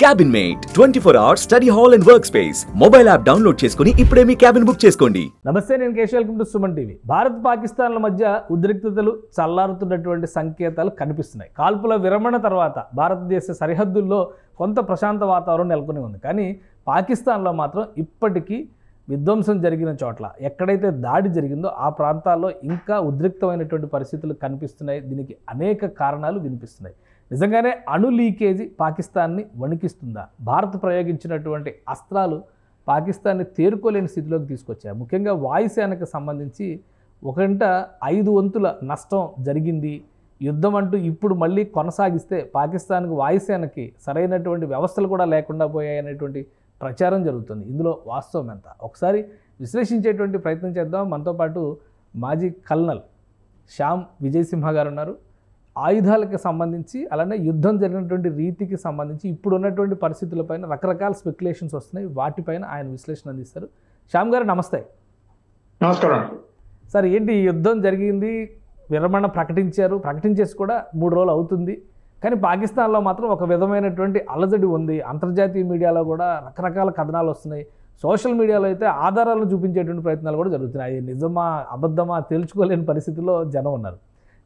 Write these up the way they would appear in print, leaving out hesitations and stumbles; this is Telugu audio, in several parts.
Cabin mate 24 hours study hall and work space mobile app download చేసుకుని ఇప్పుడే మీ క్యాబిన్ బుక్ చేసుకోండి. నమస్తే, నేను Keshav. Welcome to Suman TV. Bharat పాకిస్తాన్ల మధ్య ఉద్రిక్తతలు చల్లారుతున్నటువంటి సంకేతాలు కనిపిస్తున్నాయి. కాల్పుల విరమణ తర్వాత భారతదేశ సరిహద్దుల్లో కొంత ప్రశాంత వాతావరణం నెలకొని ఉంది. కానీ పాకిస్తాన్లో మాత్రం ఇప్పటికీ విధ్వంసం జరిగిన చోట్ల ఎక్కడైతే దాడి జరిగిందో ఆ ప్రాంతాల్లో ఇంకా ఉద్రిక్తమైనటువంటి పరిస్థితులు కనిపిస్తున్నాయి. దీనికి అనేక కారణాలు వినిపిస్తున్నాయి. నిజంగానే అణు లీకేజీ పాకిస్తాన్ని వణికిస్తుందా? భారత్ ప్రయోగించినటువంటి అస్త్రాలు పాకిస్తాన్ని తేరుకోలేని స్థితిలోకి తీసుకొచ్చాయి. ముఖ్యంగా వాయుసేనకు సంబంధించి 5 వంతుల నష్టం జరిగింది. యుద్ధం అంటూ ఇప్పుడు మళ్ళీ కొనసాగిస్తే పాకిస్తాన్కు వాయుసేనకి సరైనటువంటి వ్యవస్థలు కూడా లేకుండా పోయాయనేటువంటి ప్రచారం జరుగుతుంది. ఇందులో వాస్తవం ఎంత? ఒకసారి విశ్లేషించేటువంటి ప్రయత్నం చేద్దాం. మనతో పాటు మాజీ కల్నల్ శ్యామ్ విజయసింహ గారు ఉన్నారు. ఆయుధాలకు సంబంధించి అలానే యుద్ధం జరిగినటువంటి రీతికి సంబంధించి ఇప్పుడు ఉన్నటువంటి పరిస్థితులపైన రకరకాల స్పెక్యులేషన్స్ వస్తున్నాయి. వాటిపైన ఆయన విశ్లేషణ అందిస్తారు. శ్యామ్ గారు నమస్తే. నమస్కారం సార్, ఏంటి యుద్ధం జరిగింది, విరమణ ప్రకటించేసి కూడా 3 రోజులు అవుతుంది. కానీ పాకిస్తాన్లో మాత్రం ఒక విధమైనటువంటి అలజడి ఉంది. అంతర్జాతీయ మీడియాలో కూడా రకరకాల కథనాలు వస్తున్నాయి. సోషల్ మీడియాలో అయితే ఆధారాలు చూపించేటువంటి ప్రయత్నాలు కూడా జరుగుతున్నాయి. నిజమా అబద్ధమా తేల్చుకోలేని పరిస్థితుల్లో జనం ఉన్నారు.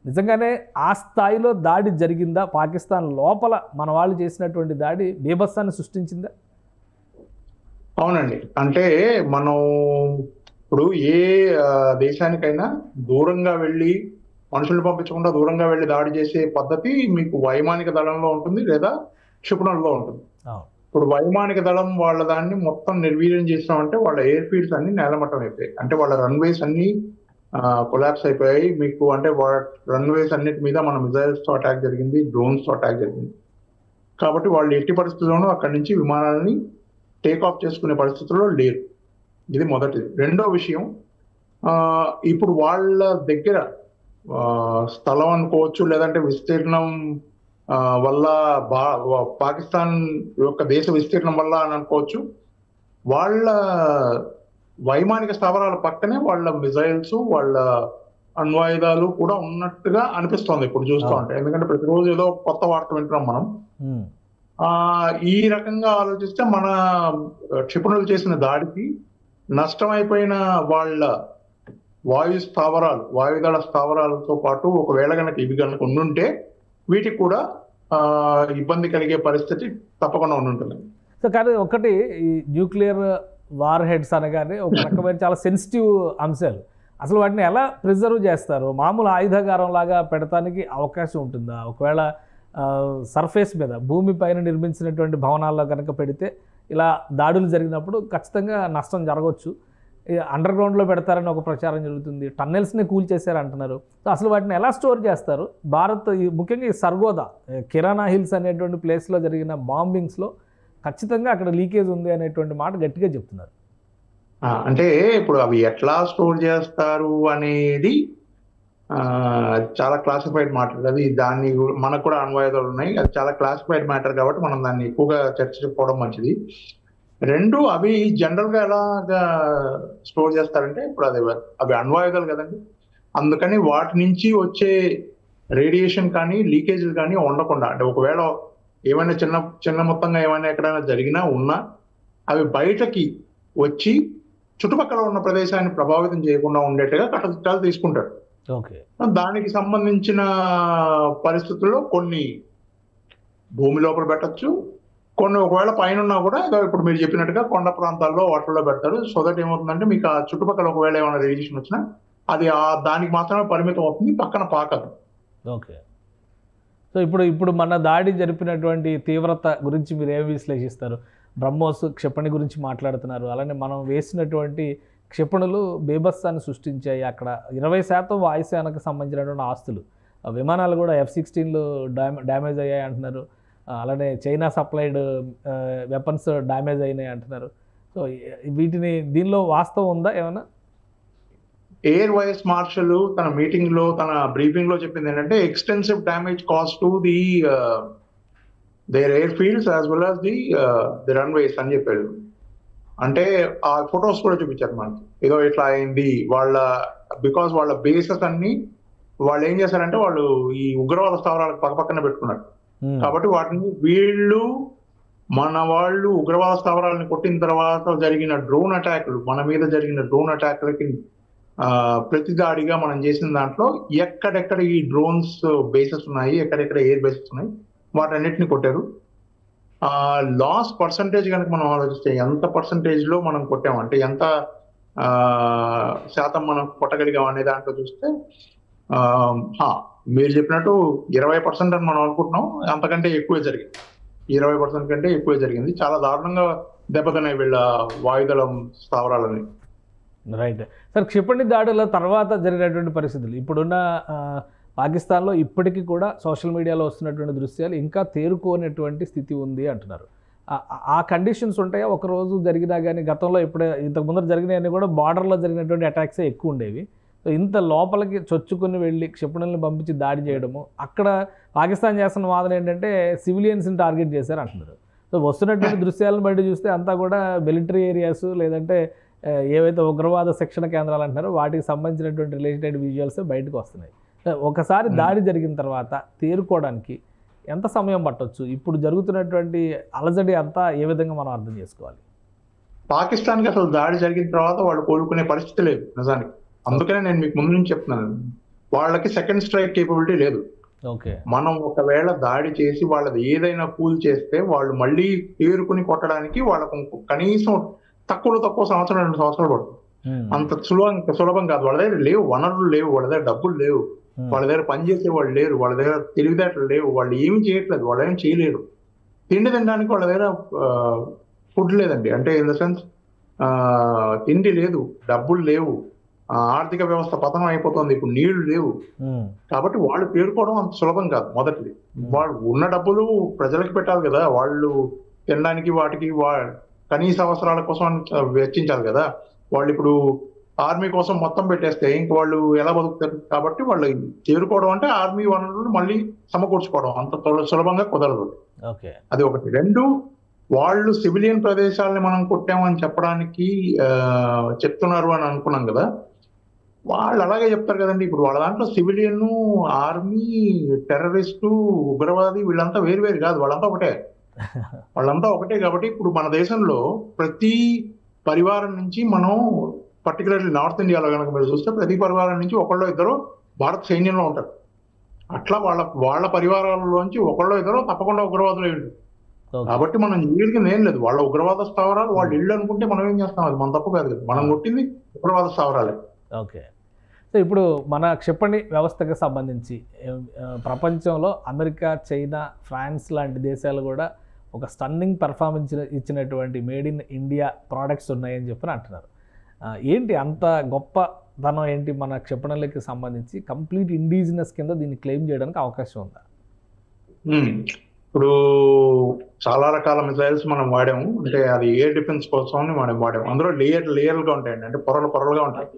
నిజంగానే ఆ స్థాయిలో దాడి జరిగిందా? పాకిస్తాన్ లోపల మన వాళ్ళు చేసినటువంటి దాడి బీభత్సాన్ని సృష్టించిందా? అవునండి. అంటే మనం ఇప్పుడు ఏ దేశానికైనా దూరంగా వెళ్ళి మనుషులు పంపించకుండా దూరంగా వెళ్ళి దాడి చేసే పద్ధతి మీకు వైమానిక దళంలో ఉంటుంది లేదా క్షిపణుల్లో ఉంటుంది. ఇప్పుడు వైమానిక దళం వాళ్ళ దాన్ని మొత్తం నిర్వీర్యం చేస్తామంటే వాళ్ళ ఎయిర్ ఫీల్డ్స్ అన్ని నేలమట్టం అయిపోయాయి. అంటే వాళ్ళ రన్వేస్ అన్ని కొలాప్స్ అయిపోయాయి. మీకు అంటే రన్వేస్ అన్నిటి మీద మన మిజైల్స్ తో అటాక్ జరిగింది, డ్రోన్స్ తో అటాక్ జరిగింది. కాబట్టి వాళ్ళు ఎట్టి పరిస్థితుల్లోనూ అక్కడి నుంచి విమానాలని టేక్ ఆఫ్ చేసుకునే పరిస్థితుల్లో లేరు. ఇది మొదటిది. రెండో విషయం, ఇప్పుడు వాళ్ళ దగ్గర స్థలం అనుకోవచ్చు, లేదంటే విస్తీర్ణం వల్ల పాకిస్తాన్ యొక్క దేశ విస్తీర్ణం వల్ల అని అనుకోవచ్చు, వాళ్ళ వైమానిక స్థావరాల పక్కనే వాళ్ళ మిజైల్స్, వాళ్ళ అణ్వాయుధాలు కూడా ఉన్నట్టుగా అనిపిస్తోంది ఇప్పుడు చూస్తూ ఉంటే. ఎందుకంటే ప్రతిరోజు ఏదో కొత్త వార్త వింటున్నాం మనం. ఈ రకంగా ఆలోచిస్తే మన క్షిపణులు చేసిన దాడికి నష్టమైపోయిన వాళ్ళ వాయుదళ స్థావరాలతో పాటు ఒకవేళ కనుక ఇవి కనుక ఉండుంటే వీటికి కూడా ఇబ్బంది కలిగే పరిస్థితి తప్పకుండా ఉండుంటుంది. సో కానీ ఒకటి, ఈ న్యూక్లియర్ వార్ హెడ్స్ అనగానే ఒక రకమైన చాలా సెన్సిటివ్ అంశాలు. అసలు వాటిని ఎలా ప్రిజర్వ్ చేస్తారు? మామూలు ఆయుధాగారం లాగా పెడతానికి అవకాశం ఉంటుందా? ఒకవేళ సర్ఫేస్ మీద భూమి పైన నిర్మించినటువంటి భవనాల్లో కనుక పెడితే ఇలా దాడులు జరిగినప్పుడు ఖచ్చితంగా నష్టం జరగవచ్చు. అండర్ గ్రౌండ్లో పెడతారని ఒక ప్రచారం జరుగుతుంది. టన్నెల్స్ని కూల్చేశారు అంటున్నారు. సో అసలు వాటిని ఎలా స్టోర్ చేస్తారు? భారత్ ముఖ్యంగా ఈ సర్గోదా, కిరాణా హిల్స్ అనేటువంటి ప్లేస్లో జరిగిన బాంబింగ్స్లో ఖచ్చితంగా అక్కడ లీకేజ్ ఉంది అనేటువంటి మాట గట్టిగా చెప్తున్నారు. అంటే ఇప్పుడు అవి ఎట్లా స్టోర్ చేస్తారు అనేది చాలా క్లాసిఫైడ్ మ్యాటర్. అది దాన్ని మనకు కూడా అణ్వాయుధాలు ఉన్నాయి, అది చాలా క్లాసిఫైడ్ మ్యాటర్ కాబట్టి మనం దాన్ని ఎక్కువగా చర్చించుకోవడం మంచిది. రెండు, అవి జనరల్ గా ఎలాగా స్టోర్ చేస్తారంటే ఇప్పుడు అవి అణ్వాయుధాలు కదండి, అందుకని వాటి నుంచి వచ్చే రేడియేషన్ కానీ లీకేజీలు కానీ ఉండకుండా, అంటే ఒకవేళ ఏమైనా చిన్న మొత్తంగా ఏమైనా ఎక్కడైనా జరిగినా ఉన్నా అవి బయటకి వచ్చి చుట్టుపక్కల ఉన్న ప్రదేశాన్ని ప్రభావితం చేయకుండా ఉండేట్టుగా కట్టదిట్టాలు తీసుకుంటారు. దానికి సంబంధించిన పరిస్థితుల్లో కొన్ని భూమి లోపల పెట్టచ్చు, కొన్ని ఒకవేళ పైన ఉన్నా కూడా ఇప్పుడు మీరు చెప్పినట్టుగా కొండ ప్రాంతాల్లో వాటిల్లో పెడతారు. సో దట్ ఏమవుతుందంటే మీకు ఆ చుట్టుపక్కల ఒకవేళ ఏమైనా రేడియేషన్ వచ్చినా అది దానికి మాత్రమే పరిమితం అవుతుంది, పక్కన పాకదు. ఓకే. సో ఇప్పుడు మన దాడి జరిపినటువంటి తీవ్రత గురించి మీరు ఏమి విశ్లేషిస్తారు? బ్రహ్మోస్ క్షిపణి గురించి మాట్లాడుతున్నారు. అలానే మనం వేసినటువంటి క్షిపణులు బీభత్సాన్ని సృష్టించాయి. అక్కడ 20% వాయుసేనకు సంబంధించినటువంటి ఆస్తులు, విమానాలు కూడా F-16లు డ్యామేజ్ అయ్యాయి అంటున్నారు. అలానే చైనా సప్లైడ్ వెపన్స్ డ్యామేజ్ అయినాయి అంటున్నారు. సో దీనిలో వాస్తవం ఉందా ఏమైనా? ఎయిర్ వైస్ మార్షల్ తన మీటింగ్ లో, తన బ్రీఫింగ్ లో చెప్పింది ఏంటంటే extensive damage cause to their air fields as well as the runways అని చెప్పాడు. అంటే ఆ ఫొటోస్ కూడా చూపించారు మనకి, ఏదో ఇట్లా అయింది బికాస్ వాళ్ళ బేసెస్ అన్ని వాళ్ళు ఏం చేశారంటే వాళ్ళు ఈ ఉగ్రవాద స్థావరాలకు పక్కపక్కన పెట్టుకున్నారు. కాబట్టి వాటిని వీళ్ళు మన వాళ్ళు ఉగ్రవాద స్థావరాలను కొట్టిన తర్వాత జరిగిన డ్రోన్ అటాక్లు, మన మీద జరిగిన డ్రోన్ అటాక్లకి ప్రతిదాడిగా మనం చేసిన దాంట్లో ఎక్కడెక్కడ ఈ డ్రోన్స్ బేసెస్ ఉన్నాయి, ఎక్కడెక్కడ ఎయిర్ బేసెస్ ఉన్నాయి, వాటన్నిటిని కొట్టారు. లాస్ పర్సంటేజ్ కనుక మనం ఆలోచిస్తే ఎంత పర్సంటేజ్లో మనం కొట్టామంటే ఎంత శాతం మనం కొట్టగలిగాం అనే దాంట్లో చూస్తే మీరు చెప్పినట్టు 20% అని మనం అనుకుంటున్నాం, అంతకంటే ఎక్కువే జరిగింది. 20% కంటే ఎక్కువే జరిగింది. చాలా దారుణంగా దెబ్బతిన్నాయి వీళ్ళ వాయుదళం స్థావరాలని. రైట్ సార్, క్షిపణి దాడుల తర్వాత జరిగినటువంటి పరిస్థితులు ఇప్పుడున్న పాకిస్తాన్లో ఇప్పటికీ కూడా సోషల్ మీడియాలో వస్తున్నటువంటి దృశ్యాలు ఇంకా తేరుకోనటువంటి స్థితి ఉంది అంటున్నారు. ఆ కండిషన్స్ ఉంటాయా? ఒకరోజు జరిగినా కానీ గతంలో ఇప్పుడే ఇంతకు ముందర జరిగినవన్నీ కూడా బార్డర్లో జరిగినటువంటి అటాక్సే ఎక్కువ ఉండేవి. సో ఇంత లోపలికి చొచ్చుకుని వెళ్ళి క్షిపణులను పంపించి దాడి చేయడము, అక్కడ పాకిస్తాన్ చేస్తున్న వాదన ఏంటంటే సివిలియన్స్ని టార్గెట్ చేశారు అంటున్నారు. సో వస్తున్నటువంటి దృశ్యాలను బట్టి చూస్తే అంతా కూడా మిలిటరీ ఏరియాస్ లేదంటే ఏవైతే ఉగ్రవాద శిక్షణ కేంద్రాలు అంటున్నారో వాటికి సంబంధించినటువంటి రిలేటెడ్ విజువల్స్ బయటకు వస్తున్నాయి. ఒకసారి దాడి జరిగిన తర్వాత తేరుకోవడానికి ఎంత సమయం పట్టొచ్చు? ఇప్పుడు జరుగుతున్నటువంటి అలజడి అంతా ఏ విధంగా మనం అర్థం చేసుకోవాలి? పాకిస్తాన్కి అసలు దాడి జరిగిన తర్వాత వాళ్ళు కోలుకునే పరిస్థితి లేదు నిజానికి. అందుకనే నేను మీకు ముందు నుంచి చెప్తున్నాను, వాళ్ళకి సెకండ్ స్ట్రైక్ కేపబిలిటీ లేదు. ఓకే, మనం ఒకవేళ దాడి చేసి వాళ్ళది ఏదైనా కూల్ చేస్తే వాళ్ళు మళ్ళీ తేరుకుని కొట్టడానికి వాళ్ళకు కనీసం తక్కువ సంవత్సరం 2 సంవత్సరాలు పడుతుంది. అంత సులభం కాదు. వాళ్ళ దగ్గర లేవు వనరులు, లేవు వాళ్ళ దగ్గర డబ్బులు లేవు, వాళ్ళ దగ్గర పనిచేసే వాళ్ళు లేరు, వాళ్ళ దగ్గర తెలివితేటలు లేవు, వాళ్ళు ఏమి చేయట్లేదు, వాళ్ళు ఏమి చేయలేరు. తిండి తినడానికి వాళ్ళ దగ్గర ఫుడ్ లేదండి, అంటే ఇన్ ద సెన్స్ తిండి లేదు, డబ్బులు లేవు, ఆర్థిక వ్యవస్థ పతనం అయిపోతుంది, ఇప్పుడు నీళ్లు లేవు. కాబట్టి వాళ్ళు పేరుకోవడం అంత సులభం కాదు. మొదటిది, వాళ్ళు ఉన్న డబ్బులు ప్రజలకు పెట్టాలి కదా, వాళ్ళు తినడానికి వాటికి కనీస అవసరాల కోసం వెచ్చించాలి కదా. వాళ్ళు ఇప్పుడు ఆర్మీ కోసం మొత్తం పెట్టేస్తే ఇంక వాళ్ళు ఎలా బతుకుతారు? కాబట్టి వాళ్ళు చేరుకోవడం అంటే ఆర్మీ వనరులను మళ్ళీ సమకూర్చుకోవడం అంత సులభంగా కుదరదు. అది ఒకటి. 2, వాళ్ళు సివిలియన్ ప్రదేశాలని మనం కొట్టామని చెప్పడానికి చెప్తున్నారు అని అనుకున్నాం కదా, వాళ్ళు అలాగే చెప్తారు కదండి. ఇప్పుడు వాళ్ళ దాంట్లో సివిలియన్, ఆర్మీ, టెర్రరిస్టు, ఉగ్రవాది వీళ్ళంతా వేరు కాదు, వాళ్ళంతా ఒకటే. కాబట్టి ఇప్పుడు మన దేశంలో ప్రతి పరివారం నుంచి మనం పర్టికులర్లీ నార్త్ ఇండియాలో కనుక మీరు చూస్తే ప్రతి పరివారం నుంచి ఒకళ్ళో ఇద్దరు భారత సైన్యంలో ఉంటారు. అట్లా వాళ్ళ పరివారాలలోంచి ఒకళ్ళో ఇద్దరు తప్పకుండా ఉగ్రవాదులు ఉంటారు. కాబట్టి మనం వీళ్ళకి ఏం లేదు, వాళ్ళ ఉగ్రవాద స్థావరాలు వాళ్ళు ఇళ్ళు అనుకుంటే మనం ఏం చేస్తాం, అది మన తప్పు కాదు కదా, మనం కొట్టింది ఉగ్రవాద స్థావరాలే. ఓకే, సో ఇప్పుడు మన క్షిపణి వ్యవస్థకు సంబంధించి ప్రపంచంలో అమెరికా, చైనా, ఫ్రాన్స్ లాంటి దేశాలు కూడా ఒక స్టన్నింగ్ పర్ఫార్మెన్స్ ఇచ్చినటువంటి మేడ్ ఇన్ ఇండియా ప్రోడక్ట్స్ ఉన్నాయని చెప్పి అంటున్నారు. ఏంటి అంత గొప్పతనం ఏంటి మన క్షిపణులకి సంబంధించి? కంప్లీట్ ఇండిజినస్ కింద దీన్ని క్లెయిమ్ చేయడానికి అవకాశం ఉందా? ఇప్పుడు చాలా రకాల మిసైల్స్ మనం వాడాము, అంటే అది ఎయిర్ డిఫెన్స్ కోసం మనం వాడాము. అందులో లేయర్లుగా ఉంటాయండి, అంటే పొరలుగా ఉంటాయి.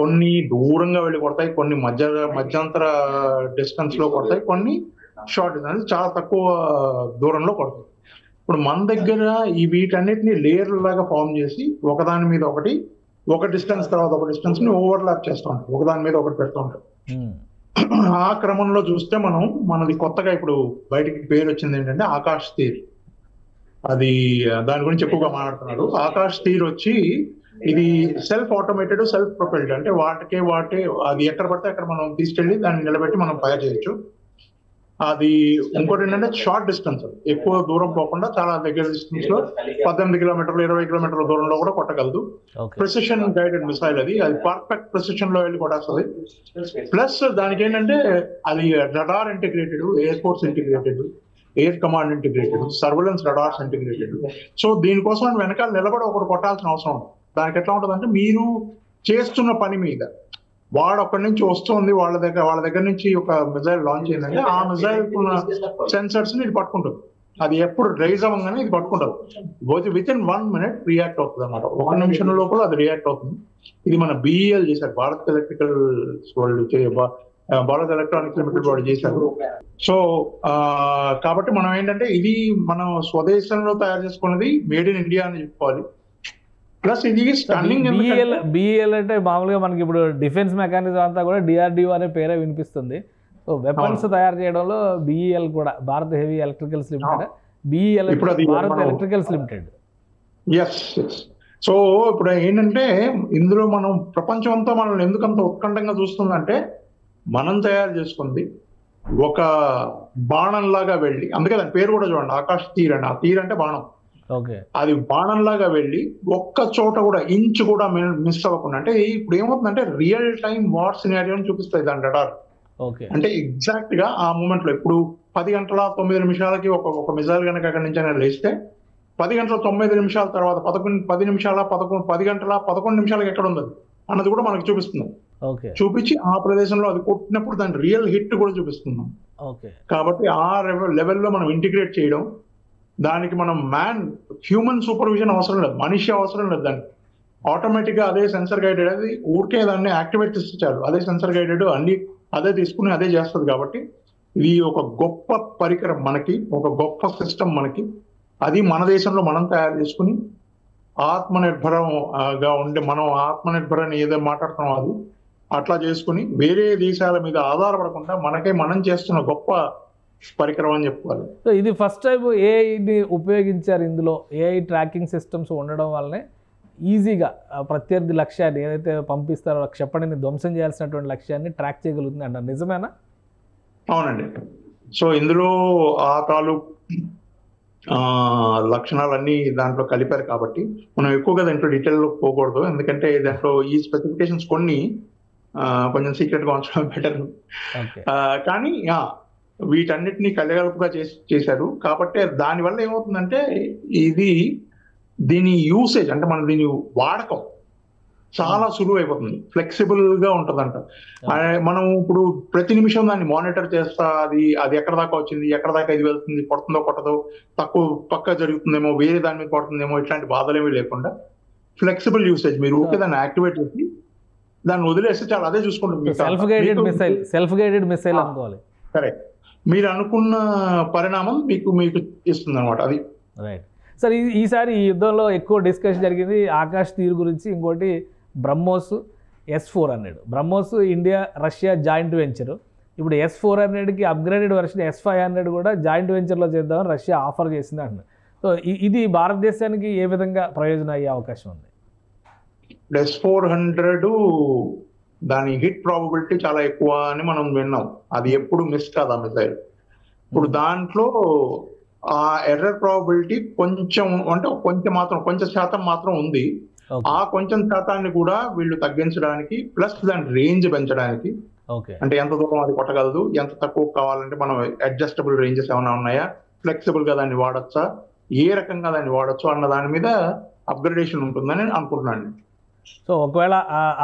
కొన్ని దూరంగా వెళ్ళి కొడతాయి, కొన్ని మధ్యంతర డిస్టెన్స్ లో కొడతాయి, కొన్ని షార్ట్ డిస్టెన్స్ చాలా తక్కువ దూరంలో కొడతాయి. ఇప్పుడు మన దగ్గర ఈ వీటన్నిటిని లేయర్ల లాగా ఫామ్ చేసి ఒకదాని మీద ఒకటి, ఒక డిస్టెన్స్ తర్వాత ఒక డిస్టెన్స్ ని ఓవర్లాప్ చేస్తూ ఉంటాం, ఒకదాని మీద ఒకటి పెడుతూ ఉంటాం. ఆ క్రమంలో చూస్తే మనది కొత్తగా ఇప్పుడు బయటికి పేరు వచ్చింది ఏంటంటే ఆకాష్ తీర్. అది దాని గురించి ఎక్కువగా మాట్లాడుతున్నాడు. ఆకాష్ తీర్ వచ్చి ఇది సెల్ఫ్ ఆటోమేటెడ్, సెల్ఫ్ ప్రొపెల్డ్, అంటే వాటే అది ఎక్కడ పడితే అక్కడ మనం తీసుకెళ్లి దాన్ని నిలబెట్టి మనం ఫైర్ చేయొచ్చు. అది ఇంకోటి ఏంటంటే షార్ట్ డిస్టెన్స్, ఎక్కువ దూరం పోకుండా చాలా దగ్గర డిస్టెన్స్ లో 18 కిలోమీటర్లు 20 కిలోమీటర్ల దూరంలో కూడా కొట్టగలదు. ప్రెసిషన్ గైడెడ్ మిసైల్, అది పర్ఫెక్ట్ ప్రెసిషన్ లో వెళ్ళి కొట్టేస్తుంది. ప్లస్ దానికి ఏంటంటే అది radar integrated, air force integrated, air command integrated, surveillance రడార్స్ integrated. So దీనికోసం వెనకాల నిలబడి ఒకటి కొట్టాల్సిన అవసరం ఉంది. దానికి ఎట్లా ఉంటుంది అంటే, మీరు చేస్తున్న పని మీద వాడు అక్కడి నుంచి వస్తుంది, వాళ్ళ దగ్గర నుంచి ఒక మిసైల్ లాంచ్ అయిందంటే ఆ మిసైల్ ఉన్న సెన్సర్స్ ని ఇది పట్టుకుంటుంది. అది ఎప్పుడు రైజ్ అవ్వగానే ఇది పట్టుకుంటుంది. విత్ ఇన్ 1 minute రియాక్ట్ అవుతుంది అన్నమాట. 1 నిమిషం లోపల అది రియాక్ట్ అవుతుంది. ఇది మన BEL చేశారు, భారత్ ఎలక్ట్రానిక్స్ లిమిటెడ్ వాళ్ళు చేశారు. సో కాబట్టి మనం ఏంటంటే ఇది మనం స్వదేశంలో తయారు చేసుకున్నది, మేడ్ ఇన్ ఇండియా అని చెప్పుకోవాలి. ప్లస్ ఇది స్టన్నింగ్. BEL అంటే మామూలుగా మనకి ఇప్పుడు డిఫెన్స్ మెకానిజం అంతా కూడా DRDO అనే పేరే వినిపిస్తుంది. సో వెపన్స్ తయారు చేయడంలో BEL కూడా, భారత్ హెవీ ఎలక్ట్రికల్స్ లిమిటెడ్ ఇప్పుడు అది భారత్ మనం electricals limited. Yes yes. So ఇప్పుడు ఏంటంటే ఇందులో మనం ప్రపంచం అంతా మనల్ని ఎందుకంత ఉత్కంఠంగా చూస్తుందంటే మనం తయారు చేసుకుంది ఒక బాణంలాగా వెళ్ళి, అందుకే దాని పేరు కూడా చూడండి ఆకాశ్ తీర్ అని. ఆ తీర్ అంటే బాణం. ఓకే. అది బాణంలాగా వెళ్ళి ఒక్క చోట కూడా ఇంచు కూడా మిస్ అవ్వకుండా, అంటే ఇప్పుడు ఏమవుతుందంటే రియల్ టైం వార్ సినారియోని చూపిస్తుంది దాని రడార్. ఓకే. అంటే ఎగ్జాక్ట్ గా ఆ మూమెంట్ లో ఇప్పుడు 10 గంటల 9 నిమిషాలకి ఒక మిసైల్ కనుక అక్కడి నుంచి అయినా లేస్తే 10 గంటల 9 నిమిషాల తర్వాత 10 నిమిషాల 10 గంటల 11 నిమిషాలకి ఎక్కడ ఉంది అన్నది కూడా మనకు చూపిస్తున్నాం. ఓకే. చూపించి ఆ ప్రదేశంలో అది కొట్టినప్పుడు దాని రియల్ హిట్ కూడా చూపిస్తున్నాం. ఓకే. కాబట్టి ఆ లెవెల్లో మనం ఇంటిగ్రేట్ చేయడం, దానికి మనం హ్యూమన్ సూపర్విజన్ అవసరం లేదు, మనిషి అవసరం లేదు. దానికి ఆటోమేటిక్ గా అదే సెన్సర్ గైడెడ్, అది ఊరికే దాన్ని యాక్టివేట్ చేస్తే చాలు, అదే సెన్సర్ గైడెడ్ అన్ని అదే తీసుకుని అదే చేస్తుంది. కాబట్టి ఇది ఒక గొప్ప పరికరం మనకి, ఒక గొప్ప సిస్టమ్ మనకి. అది మన దేశంలో మనం తయారు చేసుకుని ఆత్మనిర్భరంగా ఉండే, మనం ఆత్మనిర్భరని ఏదో మాట్లాడుతున్నాం అది అట్లా చేసుకుని వేరే దేశాల మీద ఆధారపడకుండా మనం చేస్తున్న గొప్ప పరికరం అని చెప్పుకోవాలి. సో ఇది ఫస్ట్ టైం ఏఐని ఉపయోగించారు. ఇందులో ఏఐ ట్రాకింగ్ సిస్టమ్స్ ఉండడం వల్లనే ఈజీగా ప్రత్యర్థి లక్ష్యాన్ని ఏదైతే పంపిస్తారో క్షిపణిని ధ్వంసం చేయాల్సినటువంటి లక్ష్యాన్ని ట్రాక్ చేయగలుగుతుంది అంటారు. నిజమేనా? అవునండి. సో ఇందులో ఆ తాలూకు లక్షణాలన్నీ దాంట్లో కలిపారు కాబట్టి మనం ఎక్కువగా దాంట్లో డీటెయిల్లో పోకూడదు, ఎందుకంటే దాంట్లో ఈ స్పెసిఫికేషన్స్ కొన్ని కొంచెం సీక్రెట్ గా ఉంచడం బెటర్. కానీ వీటన్నిటిని కలగలుపుగా చేశారు కాబట్టి దానివల్ల ఏమవుతుందంటే దీని యూసేజ్ అంటే మనం దీని వాడకం చాలా సులువు అయిపోతుంది, ఫ్లెక్సిబుల్ గా ఉంటుందంట. మనం ఇప్పుడు ప్రతి నిమిషం దాన్ని మానిటర్ చేస్తా అది ఎక్కడ దాకా వచ్చింది, ఎక్కడ దాకా ఇది వెళ్తుంది, కొడుతుందో కొట్టదో, తక్కువ పక్క జరుగుతుందేమో, వేరే దాని మీద కొడుతుందేమో, ఇట్లాంటి బాధలేమీ లేకుండా ఫ్లెక్సిబుల్ యూసేజ్. మీరు ఊరికే దాన్ని యాక్టివేట్ చేసి దాన్ని వదిలేస్తే చాలా అదే చూసుకుంటుంది. సెల్ఫ్ గైడెడ్ మిసైల్ అనుకోవాలి. కరెక్ట్. మీరు అనుకున్న పరిణామం మీకు ఇస్తుంది అనమాట. అది రైట్. సార్ ఈసారి ఈ యుద్ధంలో ఎక్కువ డిస్కషన్ జరిగింది ఆకాశ్ తీర్ గురించి, ఇంకోటి BrahMos S-400. BrahMos India Russia joint venture. ఇప్పుడు S-400కి అప్గ్రేడెడ్ వర్షన్ S-500 కూడా జాయింట్ వెంచర్లో చేద్దామని రష్యా ఆఫర్ చేసింది అంటున్నారు. సో ఇది భారతదేశానికి ఏ విధంగా ప్రయోజనం అయ్యే అవకాశం ఉంది? S-400 దాని హిట్ ప్రాబబిలిటీ చాలా ఎక్కువ అని మనం విన్నాం. అది ఎప్పుడు మిస్ కాదు ఆ మిసైల్. ఇప్పుడు దాంట్లో ఆ ఎర్రర్ ప్రాబబిలిటీ కొంచెం అంటే కొంచెం శాతం మాత్రం ఉంది. ఆ కొంచెం శాతాన్ని కూడా వీళ్ళు తగ్గించడానికి, ప్లస్ దాని రేంజ్ పెంచడానికి, అంటే ఎంత దూరం అది కొట్టగలదు, ఎంత తక్కువ కావాలంటే మనం అడ్జస్టబుల్ రేంజెస్ ఏమైనా ఉన్నాయా, ఫ్లెక్సిబుల్ గా దాన్ని వాడచ్చా, ఏ రకంగా దాన్ని వాడచ్చు అన్న దాని మీద అప్గ్రేడేషన్ ఉంటుందని అనుకుంటున్నాను. సో ఒకవేళ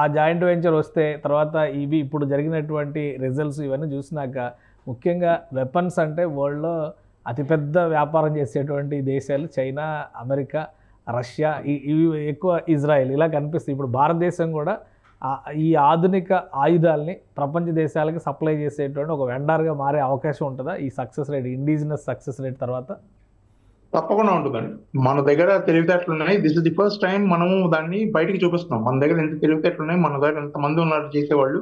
ఆ జాయింట్ వెంచర్ వస్తే తర్వాత ఇవి ఇప్పుడు జరిగినటువంటి రిజల్ట్స్ ఇవన్నీ చూసినాక ముఖ్యంగా వెపన్స్ అంటే వరల్డ్లో అతిపెద్ద వ్యాపారం చేసేటువంటి దేశాలు చైనా, అమెరికా, రష్యా, ఇవి ఎక్కువ, ఇజ్రాయెల్, ఇలా కనిపిస్తుంది. ఇప్పుడు భారతదేశం కూడా ఈ ఆధునిక ఆయుధాలని ప్రపంచ దేశాలకి సప్లై చేసేటువంటి ఒక వెండర్గా మారే అవకాశం ఉంటుందా ఈ success rate, indigenous success rate తర్వాత? తప్పకుండా ఉంటుందండి. మన దగ్గర తెలివితేటలు ఉన్నాయి. This is the first time మనము దాన్ని బయటికి చూపిస్తున్నాం. మన దగ్గర ఎంత తెలివితేటలు ఉన్నాయి, మన దగ్గర ఎంతమంది ఉన్నారు చేసేవాళ్ళు,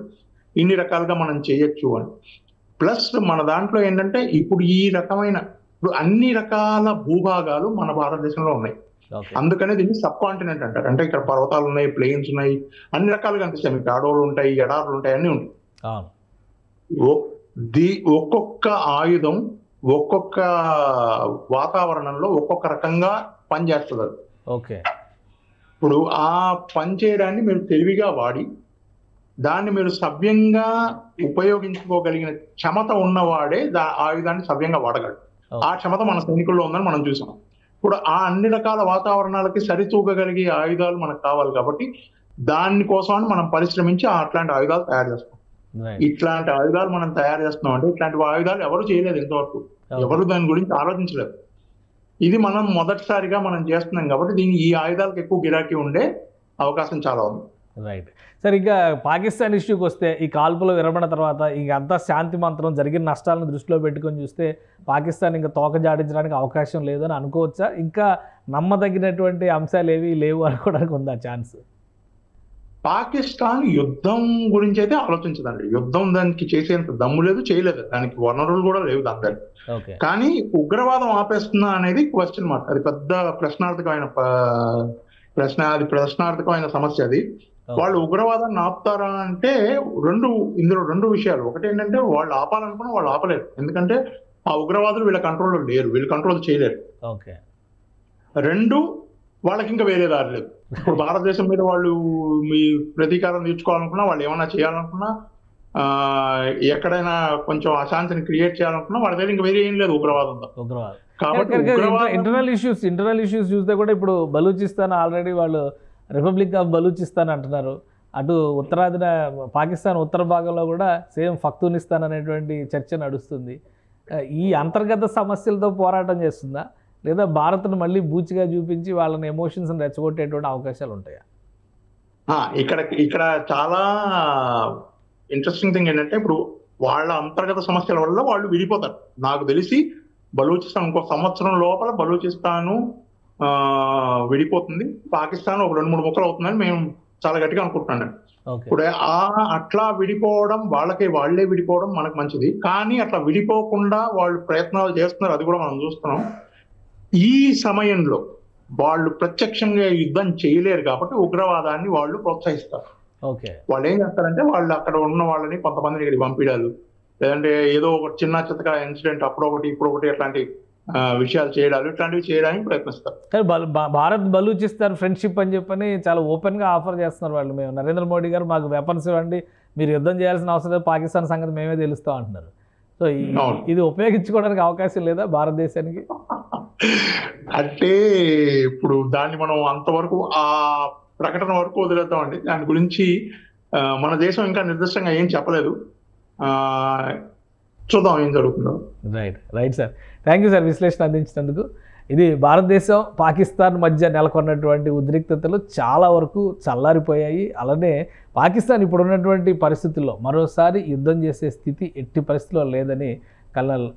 ఇన్ని రకాలుగా మనం చేయొచ్చు అని. ప్లస్ మన దాంట్లో ఏంటంటే ఇప్పుడు ఇప్పుడు అన్ని రకాల భూభాగాలు మన భారతదేశంలో ఉన్నాయి. అందుకనే దీన్ని సబ్ కాంటినెంట్ అంటారు. అంటే ఇక్కడ పర్వతాలు ఉన్నాయి, ప్లేన్స్ ఉన్నాయి, అన్ని రకాలుగా కనిపిస్తాయి. మీకు అడవులు ఉంటాయి, ఎడారులు ఉంటాయి, అన్ని ఉంటాయి. ఒక్కొక్క ఆయుధం ఒక్కొక్క వాతావరణంలో ఒక్కొక్క రకంగా పనిచేస్తుంది అది. ఇప్పుడు ఆ పని చేయడాన్ని మీరు తెలివిగా వాడి దాన్ని మీరు సవ్యంగా ఉపయోగించుకోగలిగిన క్షమత ఉన్నవాడే ఆయుధాన్ని సవ్యంగా వాడగలడు. ఆ క్షమత మన సైనికుల్లో ఉందని మనం చూసాం. ఇప్పుడు ఆ అన్ని రకాల వాతావరణాలకి సరితూగగలిగే ఆయుధాలు మనకు కావాలి కాబట్టి దానికోసమని మనం పరిశ్రమించి అట్లాంటి ఆయుధాలు తయారు చేస్తాం. ఇట్లాంటి ఆయుధాలు మనం తయారు చేస్తున్నాం అంటే ఇట్లాంటి ఆయుధాలు ఎవరు చేయలేదు ఇంతవరకు, ఎవరు దాని గురించి ఆలోచించలేదు. ఇది మనం మొదటిసారిగా మనం చేస్తున్నాం కాబట్టి ఈ ఆయుధాలకు ఎక్కువ గిరాకీ ఉండే అవకాశం చాలా ఉంది. Right sir. ఇంకా పాకిస్తాన్ ఇష్యూకి వస్తే ఈ కాల్పుల విరమణ తర్వాత ఇంకంతా శాంతి మంత్రం, జరిగిన నష్టాలను దృష్టిలో పెట్టుకొని చూస్తే పాకిస్తాన్ ఇంకా తోక జాడించడానికి అవకాశం లేదని అనుకోవచ్చా? ఇంకా నమ్మదగినటువంటి అంశాలు ఏవి లేవు అనుకోవడానికి ఉందా ఛాన్స్? పాకిస్తాన్ యుద్ధం గురించి అయితే ఆలోచించదండి. యుద్ధం దానికి చేసేంత దమ్ము లేదు, చేయలేదు, దానికి వనరులు కూడా లేవు దాని దగ్గర. ఓకే. కానీ ఉగ్రవాదం ఆపేస్తుందా అనేది క్వశ్చన్ మార్క్. అది పెద్ద ప్రశ్నార్థకమైన సమస్య అది. వాళ్ళు ఉగ్రవాదాన్ని ఆపుతారా అంటే ఇందులో రెండు విషయాలు. ఒకటి ఏంటంటే వాళ్ళు ఆపాలనుకున్నా వాళ్ళు ఆపలేరు, ఎందుకంటే ఆ ఉగ్రవాదులు వీళ్ళ కంట్రోల్లో లేరు, వీళ్ళు కంట్రోల్ చేయలేరు. ఓకే. రెండు, వాళ్ళకి ఇంకా వేరే దారి లేదు. ఇప్పుడు భారతదేశం మీద వాళ్ళు మీ ప్రతీకారం తీర్చుకోవాలనుకున్నా, వాళ్ళు ఏమైనా చేయాలనుకున్నా, ఎక్కడైనా కొంచెం అశాంతిని క్రియేట్ చేయాలనుకున్నా వాళ్ళ దగ్గర ఇంకా వేరే ఏం లేదు ఉగ్రవాదంతో. కాబట్టి ఇంటర్నల్ ఇష్యూస్ చూస్తే కూడా ఇప్పుడు బలూచిస్తాన్ ఆల్రెడీ వాళ్ళు రిపబ్లిక్ ఆఫ్ బలూచిస్తాన్ అంటున్నారు. అటు ఉత్తరాదిన పాకిస్తాన్ ఉత్తర భాగంలో కూడా సేమ్ ఫక్తూనిస్తాన్ అనేటువంటి చర్చ నడుస్తుంది. ఈ అంతర్గత సమస్యలతో పోరాటం చేస్తుందా, లేదా భారత్ను మళ్ళీ బూచిగా చూపించి వాళ్ళని ఎమోషన్స్ని రెచ్చగొట్టేటువంటి అవకాశాలు ఉంటాయా? ఇక్కడ చాలా ఇంట్రెస్టింగ్ థింగ్ ఏంటంటే, ఇప్పుడు వాళ్ళ అంతర్గత సమస్యల వల్ల వాళ్ళు విడిపోతారు. నాకు తెలిసి బలూచిస్తాన్ ఇంకో సంవత్సరం లోపల బలూచిస్తాను విడిపోతుంది, పాకిస్తాన్ ఒక 2-3 ముక్కలు అవుతుందని మేము చాలా గట్టిగా అనుకుంటున్నాను. ఇప్పుడు అట్లా విడిపోవడం, వాళ్ళే విడిపోవడం మనకు మంచిది. కానీ అట్లా విడిపోకుండా వాళ్ళు ప్రయత్నాలు చేస్తున్నారు, అది కూడా మనం చూస్తున్నాం. ఈ సమయంలో వాళ్ళు ప్రత్యక్షంగా యుద్ధం చేయలేరు కాబట్టి ఉగ్రవాదాన్ని వాళ్ళు ప్రోత్సహిస్తారు. వాళ్ళు ఏం చేస్తారంటే, వాళ్ళు అక్కడ ఉన్న వాళ్ళని కొంతమందిని ఇక్కడికి పంపించాలి, లేదంటే ఏదో ఒక చిన్న చిత్తగా ఇన్సిడెంట్ అప్పుడొకటి ఇప్పుడొకటి అట్లాంటి విషయాలు చేయడాలు, ఇట్లాంటివి చేయడానికి ప్రయత్నిస్తారు. కానీ భారత్ బలూచిస్తాన్ ఫ్రెండ్షిప్ అని చెప్పని చాలా ఓపెన్గా ఆఫర్ చేస్తున్నారు వాళ్ళు. మేము నరేంద్ర మోడీ గారు మాకు వెపన్స్ ఇవ్వండి, మీరు యుద్ధం చేయాల్సిన అవసరం లేదు, పాకిస్తాన్ సంగతి మేమే తెలుస్తాం అంటున్నారు. సో ఇది ఉపయోగించుకోవడానికి అవకాశం లేదా భారతదేశానికి? అంటే ఇప్పుడు దాన్ని మనం అంతవరకు ఆ ప్రకటన వరకు వదిలేద్దామండి. దాని గురించి మన దేశం ఇంకా నిర్దిష్టంగా ఏం చెప్పలేదు, చూద్దాం ఏం జరుగుతుందో. Right sir, thank you sir విశ్లేషణ అందించినందుకు. ఇది భారతదేశం పాకిస్తాన్ మధ్య నెలకొన్నటువంటి ఉద్రిక్తతలు చాలా వరకు చల్లారిపోయాయి. అలానే పాకిస్తాన్ ఇప్పుడున్నటువంటి పరిస్థితుల్లో మరోసారి యుద్ధం చేసే స్థితి ఎట్టి పరిస్థితుల్లో లేదని కల్నల్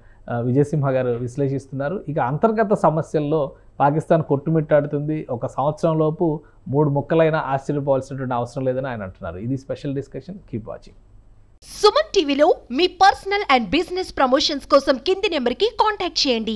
విజయసింహ గారు విశ్లేషిస్తున్నారు. ఇక అంతర్గత సమస్యల్లో పాకిస్తాన్ కొట్టుమిట్టాడుతుంది, ఒక సంవత్సరంలోపు 3 ముక్కలైనా ఆశ్చర్యపోవాల్సినటువంటి అవసరం లేదని ఆయన అంటున్నారు. ఇది special discussion. Keep watching. Suman టీవీలో మీ పర్సనల్ అండ్ బిజినెస్ ప్రమోషన్స్ కోసం కింది నెంబర్కి కాంటాక్ట్ చేయండి.